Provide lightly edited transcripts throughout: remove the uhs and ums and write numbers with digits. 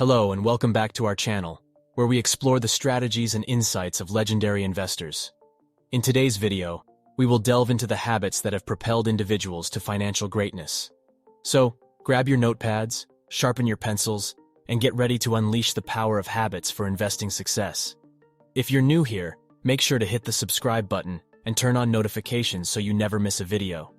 Hello and welcome back to our channel, where we explore the strategies and insights of legendary investors. In today's video, we will delve into the habits that have propelled individuals to financial greatness. So, grab your notepads, sharpen your pencils, and get ready to unleash the power of habits for investing success. If you're new here, make sure to hit the subscribe button and turn on notifications so you never miss a video.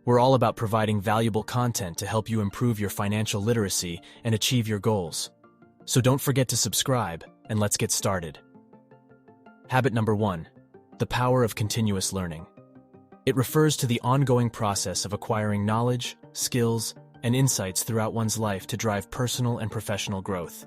We're all about providing valuable content to help you improve your financial literacy and achieve your goals. So don't forget to subscribe, and let's get started. Habit number 1. The power of continuous learning. It refers to the ongoing process of acquiring knowledge, skills, and insights throughout one's life to drive personal and professional growth.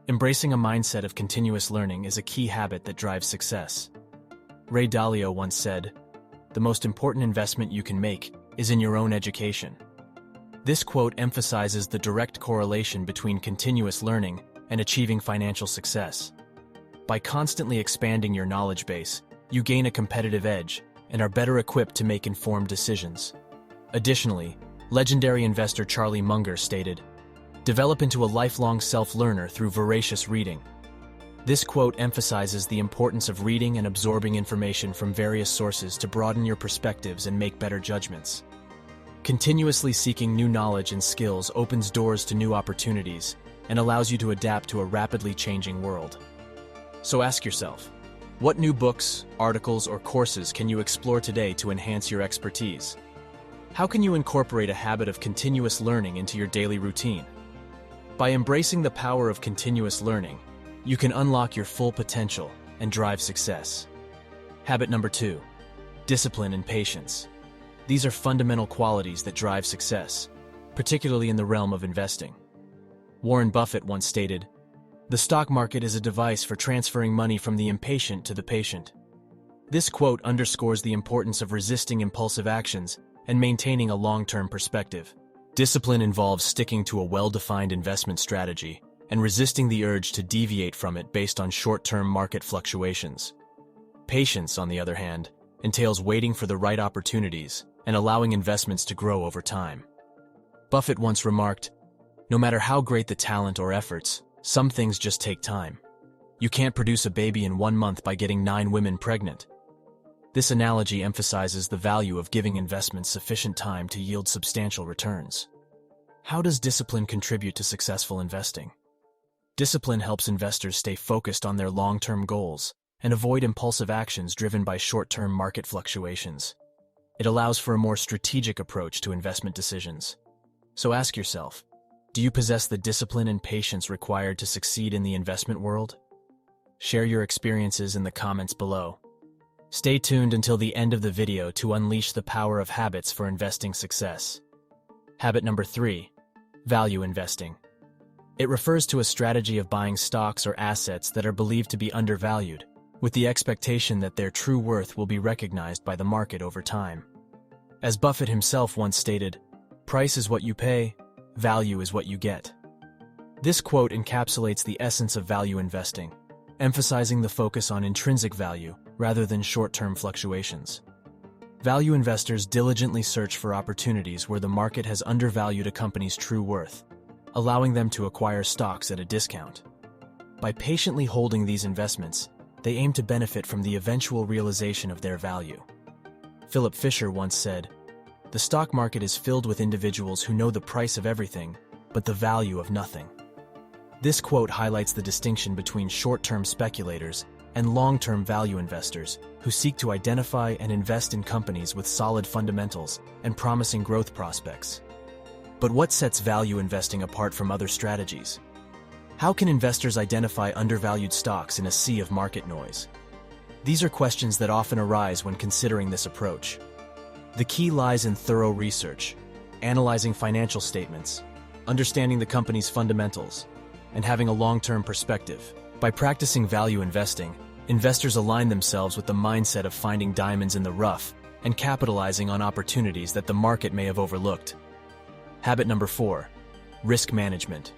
Embracing a mindset of continuous learning is a key habit that drives success. Ray Dalio once said, "The most important investment you can make is in your own education." This quote emphasizes the direct correlation between continuous learning and achieving financial success. By constantly expanding your knowledge base, you gain a competitive edge and are better equipped to make informed decisions. Additionally, legendary investor Charlie Munger stated, "Develop into a lifelong self-learner through voracious reading." This quote emphasizes the importance of reading and absorbing information from various sources to broaden your perspectives and make better judgments. Continuously seeking new knowledge and skills opens doors to new opportunities and allows you to adapt to a rapidly changing world. So ask yourself, what new books, articles, or courses can you explore today to enhance your expertise? How can you incorporate a habit of continuous learning into your daily routine? By embracing the power of continuous learning, you can unlock your full potential and drive success. Habit number 2. Discipline and patience. These are fundamental qualities that drive success, particularly in the realm of investing. Warren Buffett once stated, "The stock market is a device for transferring money from the impatient to the patient." This quote underscores the importance of resisting impulsive actions and maintaining a long-term perspective. Discipline involves sticking to a well-defined investment strategy and resisting the urge to deviate from it based on short-term market fluctuations. Patience, on the other hand, entails waiting for the right opportunities and allowing investments to grow over time. Buffett once remarked, "No matter how great the talent or efforts, some things just take time. You can't produce a baby in 1 month by getting 9 women pregnant." This analogy emphasizes the value of giving investments sufficient time to yield substantial returns. How does discipline contribute to successful investing? Discipline helps investors stay focused on their long-term goals and avoid impulsive actions driven by short-term market fluctuations. It allows for a more strategic approach to investment decisions. So ask yourself, do you possess the discipline and patience required to succeed in the investment world? Share your experiences in the comments below. Stay tuned until the end of the video to unleash the power of habits for investing success. Habit number 3. Value investing. It refers to a strategy of buying stocks or assets that are believed to be undervalued, with the expectation that their true worth will be recognized by the market over time. As Buffett himself once stated, "Price is what you pay, value is what you get." This quote encapsulates the essence of value investing, emphasizing the focus on intrinsic value rather than short-term fluctuations. Value investors diligently search for opportunities where the market has undervalued a company's true worth, allowing them to acquire stocks at a discount. By patiently holding these investments, they aim to benefit from the eventual realization of their value. Philip Fisher once said, "The stock market is filled with individuals who know the price of everything, but the value of nothing." This quote highlights the distinction between short-term speculators and long-term value investors who seek to identify and invest in companies with solid fundamentals and promising growth prospects. But what sets value investing apart from other strategies? How can investors identify undervalued stocks in a sea of market noise? These are questions that often arise when considering this approach. The key lies in thorough research, analyzing financial statements, understanding the company's fundamentals, and having a long-term perspective. By practicing value investing, investors align themselves with the mindset of finding diamonds in the rough and capitalizing on opportunities that the market may have overlooked. Habit number 4. Risk management.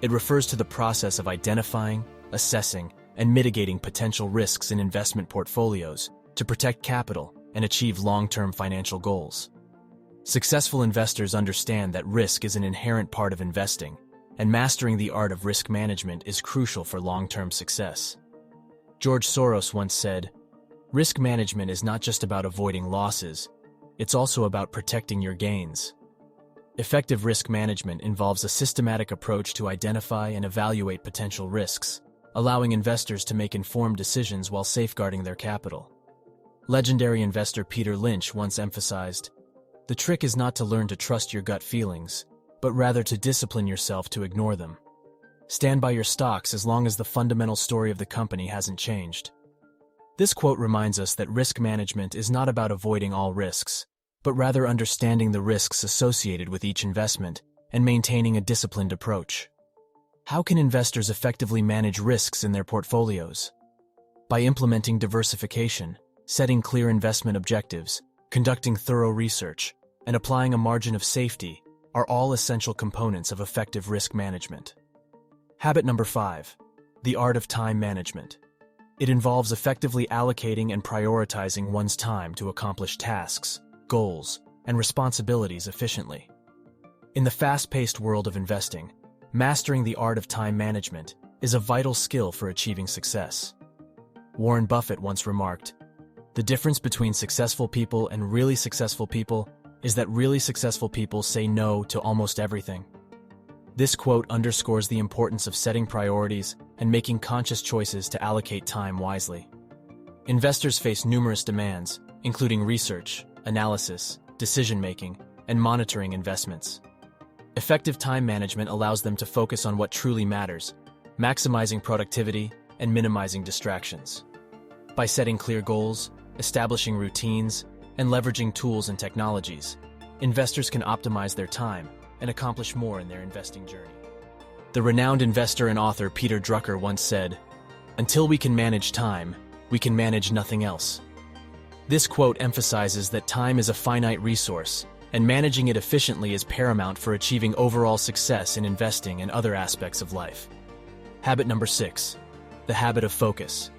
It refers to the process of identifying, assessing, and mitigating potential risks in investment portfolios to protect capital and achieve long-term financial goals. Successful investors understand that risk is an inherent part of investing and mastering the art of risk management is crucial for long-term success. George Soros once said, "Risk management is not just about avoiding losses, it's also about protecting your gains." Effective risk management involves a systematic approach to identify and evaluate potential risks, allowing investors to make informed decisions while safeguarding their capital. Legendary investor Peter Lynch once emphasized, "The trick is not to learn to trust your gut feelings, but rather to discipline yourself to ignore them. Stand by your stocks as long as the fundamental story of the company hasn't changed." This quote reminds us that risk management is not about avoiding all risks, but rather understanding the risks associated with each investment and maintaining a disciplined approach. How can investors effectively manage risks in their portfolios? By implementing diversification, setting clear investment objectives, conducting thorough research, and applying a margin of safety are all essential components of effective risk management. Habit number 5, the art of time management. It involves effectively allocating and prioritizing one's time to accomplish tasks, goals, and responsibilities efficiently. In the fast-paced world of investing, mastering the art of time management is a vital skill for achieving success. Warren Buffett once remarked, "The difference between successful people and really successful people is that really successful people say no to almost everything." This quote underscores the importance of setting priorities and making conscious choices to allocate time wisely. Investors face numerous demands, including research, analysis, decision-making, and monitoring investments. Effective time management allows them to focus on what truly matters, maximizing productivity and minimizing distractions. By setting clear goals, establishing routines, and leveraging tools and technologies, investors can optimize their time and accomplish more in their investing journey. The renowned investor and author Peter Drucker once said, "Until we can manage time, we can manage nothing else." This quote emphasizes that time is a finite resource, and managing it efficiently is paramount for achieving overall success in investing and other aspects of life. Habit number 6, the habit of focus.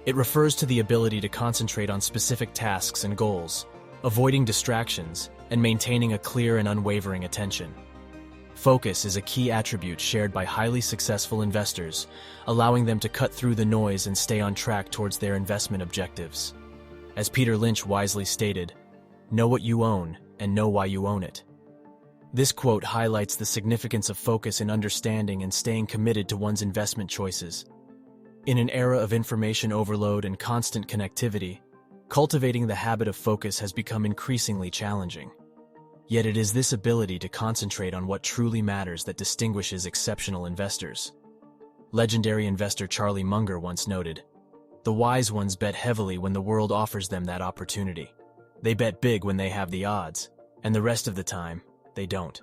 It refers to the ability to concentrate on specific tasks and goals, avoiding distractions, and maintaining a clear and unwavering attention. Focus is a key attribute shared by highly successful investors, allowing them to cut through the noise and stay on track towards their investment objectives. As Peter Lynch wisely stated, "Know what you own and know why you own it." This quote highlights the significance of focus in understanding and staying committed to one's investment choices. In an era of information overload and constant connectivity, cultivating the habit of focus has become increasingly challenging. Yet it is this ability to concentrate on what truly matters that distinguishes exceptional investors. Legendary investor Charlie Munger once noted, "The wise ones bet heavily when the world offers them that opportunity. They bet big when they have the odds, and the rest of the time, they don't."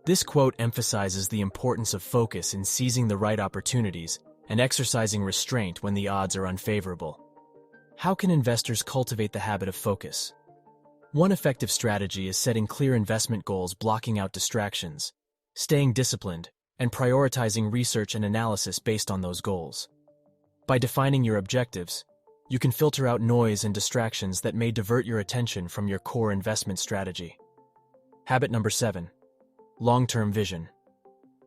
This quote emphasizes the importance of focus in seizing the right opportunities and exercising restraint when the odds are unfavorable. How can investors cultivate the habit of focus? One effective strategy is setting clear investment goals, blocking out distractions, staying disciplined, and prioritizing research and analysis based on those goals. By defining your objectives, you can filter out noise and distractions that may divert your attention from your core investment strategy. Habit number 7, long-term vision.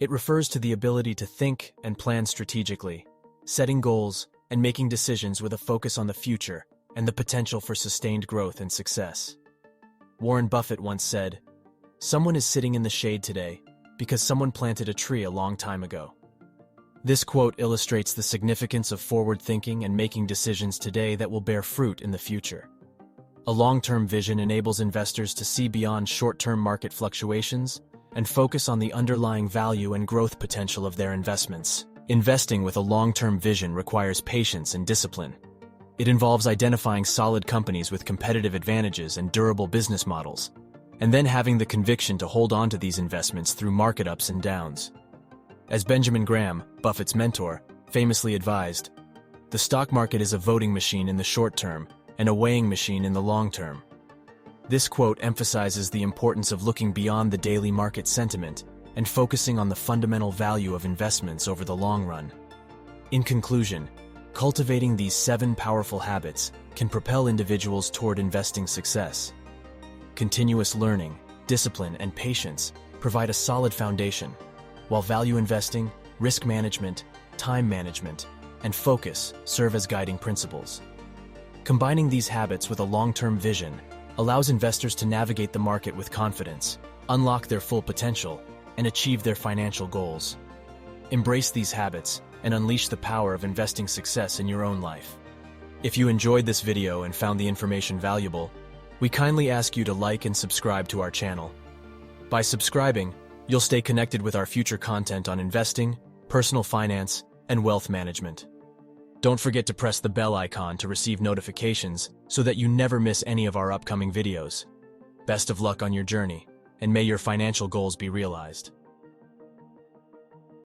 It refers to the ability to think and plan strategically, setting goals and making decisions with a focus on the future and the potential for sustained growth and success. Warren Buffett once said, "Someone is sitting in the shade today because someone planted a tree a long time ago." This quote illustrates the significance of forward thinking and making decisions today that will bear fruit in the future. A long-term vision enables investors to see beyond short-term market fluctuations and focus on the underlying value and growth potential of their investments. Investing with a long-term vision requires patience and discipline. It involves identifying solid companies with competitive advantages and durable business models, and then having the conviction to hold on to these investments through market ups and downs. As Benjamin Graham, Buffett's mentor, famously advised, "The stock market is a voting machine in the short term and a weighing machine in the long term." This quote emphasizes the importance of looking beyond the daily market sentiment and focusing on the fundamental value of investments over the long run. In conclusion, cultivating these 7 powerful habits can propel individuals toward investing success. Continuous learning, discipline, and patience provide a solid foundation, while value investing, risk management, time management, and focus serve as guiding principles. Combining these habits with a long-term vision allows investors to navigate the market with confidence, unlock their full potential, and achieve their financial goals. Embrace these habits and unleash the power of investing success in your own life. If you enjoyed this video and found the information valuable, we kindly ask you to like and subscribe to our channel. By subscribing, you'll stay connected with our future content on investing, personal finance, and wealth management. Don't forget to press the bell icon to receive notifications so that you never miss any of our upcoming videos. Best of luck on your journey, and may your financial goals be realized.